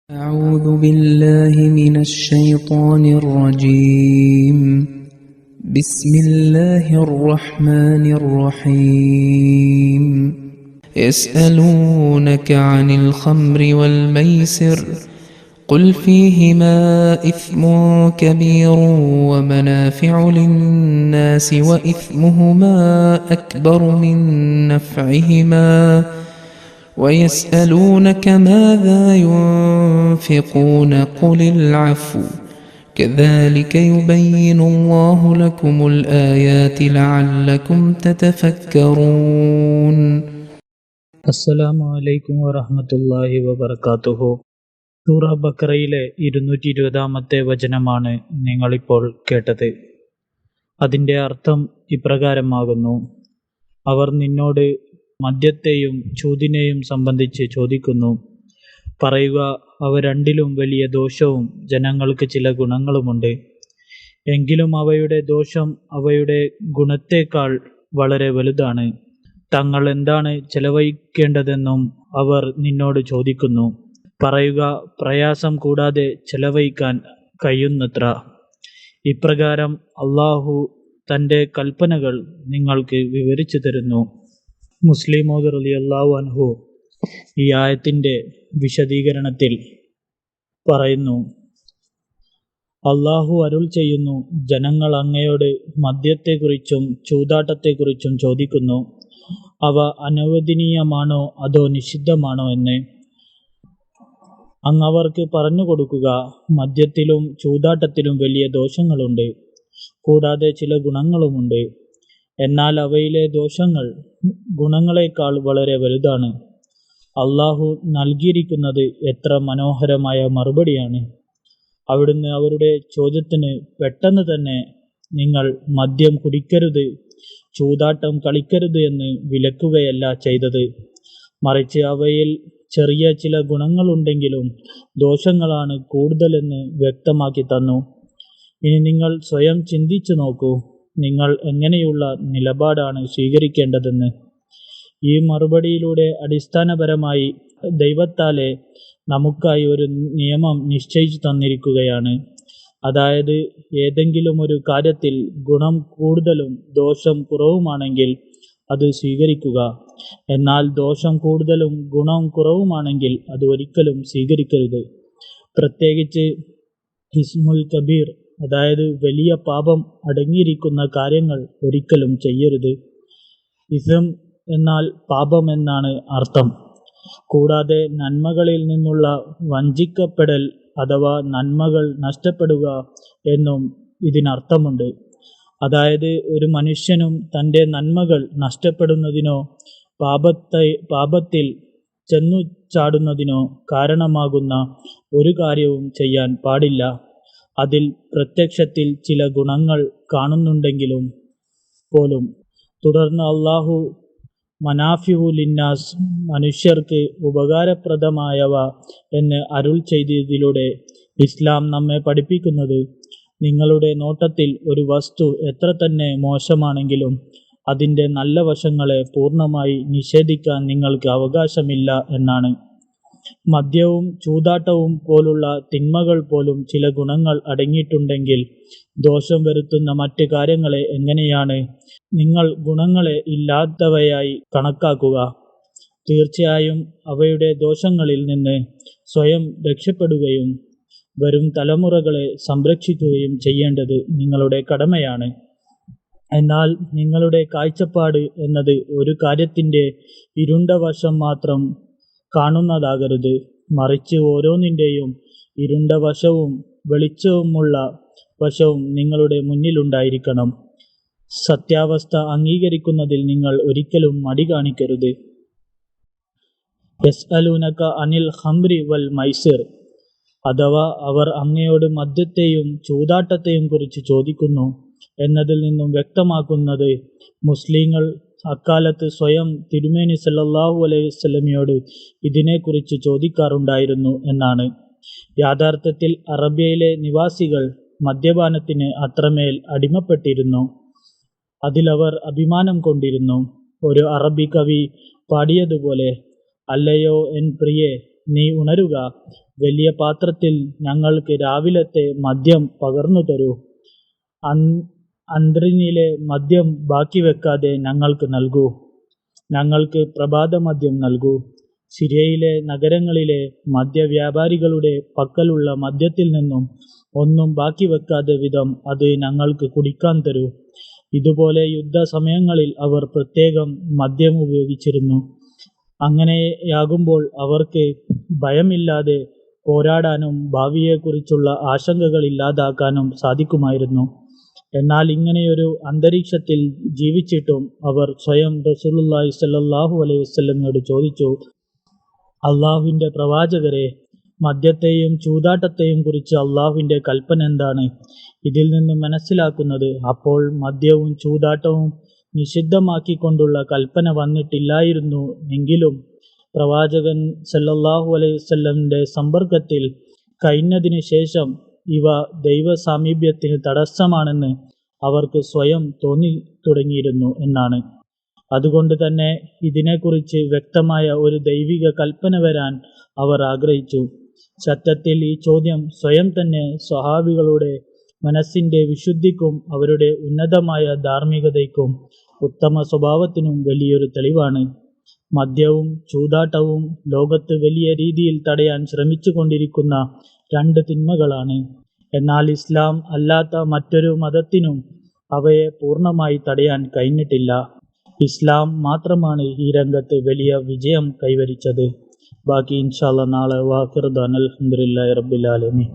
أعوذ بالله من الشيطان الرجيم. بسم الله الرحمن الرحيم. يسألونك عن الخمر والميسر قل فيهما إثم كبير ومنافع للناس وإثمهما أكبر من نفعهما ويسألونك ماذا ينفقون قل العفو كذلك يبين الله لكم الآيات لعلكم تتفكرون. അസ്സലാമു അലൈക്കും വറഹ്മത്തുള്ളാഹി വബറകാതുഹു. സൂറ ബഖറയിലെ 220-ാമത്തെ വചനമാണ് നിങ്ങളിപ്പോൾ കേട്ടത്. അതിൻ്റെ അർത്ഥം ഇപ്രകാരമാകുന്നു: അവർ നിന്നോട് മദ്യത്തെയും ചൂതിനെയും സംബന്ധിച്ച് ചോദിക്കുന്നു. പറയുക, അവ രണ്ടിലും വലിയ ദോഷവും ജനങ്ങൾക്ക് ചില ഗുണങ്ങളുമുണ്ട്. എങ്കിലും അവയുടെ ദോഷം അവയുടെ ഗുണത്തേക്കാൾ വളരെ വലുതാണ്. തങ്ങൾ എന്താണ് ചെലവഴിക്കേണ്ടതെന്നും അവർ നിന്നോട് ചോദിക്കുന്നു. പറയുക, പ്രയാസം കൂടാതെ ചെലവഴിക്കാൻ കഴിയുന്നത്ര. ഇപ്രകാരം അള്ളാഹു തൻ്റെ കൽപ്പനകൾ നിങ്ങൾക്ക് വിവരിച്ചു തരുന്നു. മുസ്ലിം മൗദ് റളിയല്ലാഹു അൻഹു ഈ ആയത്തിൻ്റെ വിശദീകരണത്തിൽ പറയുന്നു: അള്ളാഹു അരുൾ ചെയ്യുന്നു, ജനങ്ങൾ അങ്ങയോട് മദ്യത്തെക്കുറിച്ചും ചൂതാട്ടത്തെക്കുറിച്ചും ചോദിക്കുന്നു. അവ അനുവദനീയമാണോ അതോ നിഷിദ്ധമാണോ എന്ന്. അങ്ങ് അവർക്ക് പറഞ്ഞു കൊടുക്കുക, മദ്യത്തിലും ചൂതാട്ടത്തിലും വലിയ ദോഷങ്ങളുണ്ട്, കൂടാതെ ചില ഗുണങ്ങളുമുണ്ട്. എന്നാൽ അവയിലെ ദോഷങ്ങൾ ഗുണങ്ങളെക്കാൾ വളരെ വലുതാണ്. അള്ളാഹു നൽകിയിരിക്കുന്നത് എത്ര മനോഹരമായ മറുപടിയാണ്. അവിടുന്ന് അവരുടെ ചോദ്യത്തിന് പെട്ടെന്ന് തന്നെ നിങ്ങൾ മദ്യം കുടിക്കരുത്, ചൂതാട്ടം കളിക്കരുത് എന്ന് വിലക്കുകയല്ല ചെയ്തത്. മറിച്ച് അവയിൽ ചെറിയ ചില ഗുണങ്ങളുണ്ടെങ്കിലും ദോഷങ്ങളാണ് കൂടുതലെന്ന് വ്യക്തമാക്കി തന്നു. ഇനി നിങ്ങൾ സ്വയം ചിന്തിച്ചു നോക്കൂ, നിങ്ങൾ എങ്ങനെയുള്ള നിലപാടാണ് സ്വീകരിക്കേണ്ടതെന്ന്. ഈ മറുപടിയിലൂടെ അടിസ്ഥാനപരമായി ദൈവത്താലെ നമുക്കായി ഒരു നിയമം നിശ്ചയിച്ചു തന്നിരിക്കുകയാണ്. അതായത്, ഏതെങ്കിലും ഒരു കാര്യത്തിൽ ഗുണം കൂടുതലും ദോഷം കുറവുമാണെങ്കിൽ അത് സ്വീകരിക്കുക. എന്നാൽ ദോഷം കൂടുതലും ഗുണം കുറവുമാണെങ്കിൽ അത് ഒരിക്കലും സ്വീകരിക്കരുത്. പ്രത്യേകിച്ച് ഇസ്മുൽ കബീർ, അതായത് വലിയ പാപം അടങ്ങിയിരിക്കുന്ന കാര്യങ്ങൾ ഒരിക്കലും ചെയ്യരുത്. ഇസ്ം എന്നാൽ പാപം എന്നാണ് അർത്ഥം. കൂടാതെ നന്മകളിൽ നിന്നുള്ള വഞ്ചിക്കപ്പെടൽ അഥവാ നന്മകൾ നഷ്ടപ്പെടുക എന്നും ഇതിനർത്ഥമുണ്ട്. അതായത്, ഒരു മനുഷ്യനും തൻ്റെ നന്മകൾ നഷ്ടപ്പെടുന്നതിനോ പാപത്തിൽ ചെന്നു ചാടുന്നതിനോ കാരണമാകുന്ന ഒരു കാര്യവും ചെയ്യാൻ പാടില്ല. അതിൽ പ്രത്യക്ഷത്തിൽ ചില ഗുണങ്ങൾ കാണുന്നുണ്ടെങ്കിലും പോലും. തുടർന്ന് അള്ളാഹു മനാഫിഉ ലിന്നാസ്, മനുഷ്യർക്ക് ഉപകാരപ്രദമായവ എന്ന് അരുൾ ചെയ്തതിലൂടെ ഇസ്ലാം നമ്മെ പഠിപ്പിക്കുന്നത്, നിങ്ങളുടെ നോട്ടത്തിൽ ഒരു വസ്തു എത്ര തന്നെ മോശമാണെങ്കിലും അതിൻ്റെ നല്ല വശങ്ങളെ പൂർണ്ണമായി നിഷേധിക്കാൻ നിങ്ങൾക്ക് അവകാശമില്ല എന്നാണ്. മദ്യവും ചൂതാട്ടവും പോലുള്ള തിന്മകൾ പോലും ചില ഗുണങ്ങൾ അടങ്ങിയിട്ടുണ്ടെങ്കിൽ ദോഷം വരുത്തുന്ന മറ്റ് കാര്യങ്ങളെ എങ്ങനെയാണ് നിങ്ങൾ ഗുണങ്ങളെ ഇല്ലാത്തവയായി കണക്കാക്കുക? തീർച്ചയായും അവയുടെ ദോഷങ്ങളിൽ നിന്ന് സ്വയം രക്ഷപ്പെടുകയും വരും തലമുറകളെ സംരക്ഷിക്കുകയും ചെയ്യേണ്ടത് നിങ്ങളുടെ കടമയാണ്. എന്നാൽ നിങ്ങളുടെ കാഴ്ചപ്പാട് എന്നത് ഒരു കാര്യത്തിൻ്റെ ഇരുണ്ട വശം മാത്രം കാണുന്നതാകരുത്. മറിച്ച് ഓരോന്നിൻ്റെയും ഇരുണ്ട വശവും വെളിച്ചവുമുള്ള വശവും നിങ്ങളുടെ മുന്നിലുണ്ടായിരിക്കണം. സത്യാവസ്ഥ അംഗീകരിക്കുന്നതിൽ നിങ്ങൾ ഒരിക്കലും മടി കാണിക്കരുത്. യസ്അലൂനക അനിൽ ഖംറി വൽ മൈസിർ, അഥവാ അവർ അങ്ങയോട് മദ്യത്തെയും ചൂതാട്ടത്തെയും കുറിച്ച് ചോദിക്കുന്നു എന്നതിൽ നിന്നും വ്യക്തമാക്കുന്നത്, മുസ്ലിങ്ങൾ അക്കാലത്ത് സ്വയം തിരുമേനി സല്ലല്ലാഹു അലൈഹി വസല്ലമയോട് ഇതിനെക്കുറിച്ച് ചോദിക്കാറുണ്ടായിരുന്നു എന്നാണ്. യാഥാർത്ഥ്യത്തിൽ അറബിയയിലെ നിവാസികൾ മദ്യപാനത്തിന് അത്രമേൽ അടിമപ്പെട്ടിരുന്നു. അതിലവർ അഭിമാനം കൊണ്ടിരുന്നു. ഒരു അറബി കവി പാടിയതുപോലെ, അല്ലയോ എൻ പ്രിയേ, നീ ഉണരുക, വലിയ പാത്രത്തിൽ ഞങ്ങൾക്ക് രാവിലത്തെ മദ്യം പകർന്നു തരൂ. അന്ത്രിനിലെ മദ്യം ബാക്കി വെക്കാതെ ഞങ്ങൾക്ക് നൽകൂ. ഞങ്ങൾക്ക് പ്രഭാതമദ്യം നൽകൂ. സിറിയയിലെ നഗരങ്ങളിലെ മദ്യവ്യാപാരികളുടെ പക്കലുള്ള മദ്യത്തിൽ നിന്നും ഒന്നും ബാക്കി വെക്കാതെ വിധം അത് ഞങ്ങൾക്ക് കുടിക്കാൻ തരൂ. ഇതുപോലെ യുദ്ധസമയങ്ങളിൽ അവർ പ്രത്യേകം മദ്യം ഉപയോഗിച്ചിരുന്നു. അങ്ങനെയാകുമ്പോൾ അവർക്ക് ഭയമില്ലാതെ പോരാടാനും ഭാവിയെക്കുറിച്ചുള്ള ആശങ്കകൾ ഇല്ലാതാക്കാനും സാധിക്കുമായിരുന്നു. എന്നാൽ ഇങ്ങനെയൊരു അന്തരീക്ഷത്തിൽ ജീവിച്ചിട്ടും അവർ സ്വയം റസൂലുള്ളാഹി സ്വല്ലല്ലാഹു അലൈഹി വസല്ലമയോട് ചോദിച്ചു, അള്ളാഹുവിൻ്റെ പ്രവാചകരെ, മദ്യത്തെയും ചൂതാട്ടത്തെയും കുറിച്ച് അള്ളാഹുവിൻ്റെ കൽപ്പന എന്താണ്? ഇതിൽ നിന്നും മനസ്സിലാക്കുന്നത് അപ്പോൾ മദ്യവും ചൂതാട്ടവും നിഷിദ്ധമാക്കിക്കൊണ്ടുള്ള കൽപ്പന വന്നിട്ടില്ലായിരുന്നു എങ്കിലും പ്രവാചകൻ സല്ലല്ലാഹു അലൈഹി വസല്ലമിൻ്റെ സമ്പർക്കത്തിൽ കഴിഞ്ഞതിന് ശേഷം ഇവ ദൈവ സാമീപ്യത്തിന് തടസ്സമാണെന്ന് അവർക്ക് സ്വയം തോന്നി തുടങ്ങിയിരുന്നു എന്നാണ്. അതുകൊണ്ട് തന്നെ ഇതിനെക്കുറിച്ച് വ്യക്തമായ ഒരു ദൈവിക കൽപ്പന വരാൻ അവർ ആഗ്രഹിച്ചു. സത്യത്തിൽ ഈ ചോദ്യം സ്വയം തന്നെ സ്വഹാബികളുടെ മനസ്സിൻ്റെ വിശുദ്ധിക്കും അവരുടെ ഉന്നതമായ ധാർമ്മികതയ്ക്കും ഉത്തമ സ്വഭാവത്തിനും വലിയൊരു തെളിവാണ്. മദ്യവും ചൂതാട്ടവും ലോകത്ത് വലിയ രീതിയിൽ തടയാൻ ശ്രമിച്ചു കൊണ്ടിരിക്കുന്ന രണ്ട് തിന്മകളാണ്. എന്നാൽ ഇസ്ലാം അല്ലാത്ത മറ്റൊരു മതത്തിനും അവയെ പൂർണ്ണമായി തടയാൻ കഴിഞ്ഞിട്ടില്ല. ഇസ്ലാം മാത്രമാണ് ഈ രംഗത്ത് വലിയ വിജയം കൈവരിച്ചത്. ബാക്കി ഇൻഷാ അല്ലാഹ് നാളെ. വാഖിറു ദഅ്വാനാ അൽഹംദുലില്ലാഹി റബ്ബിൽ ആലമീൻ.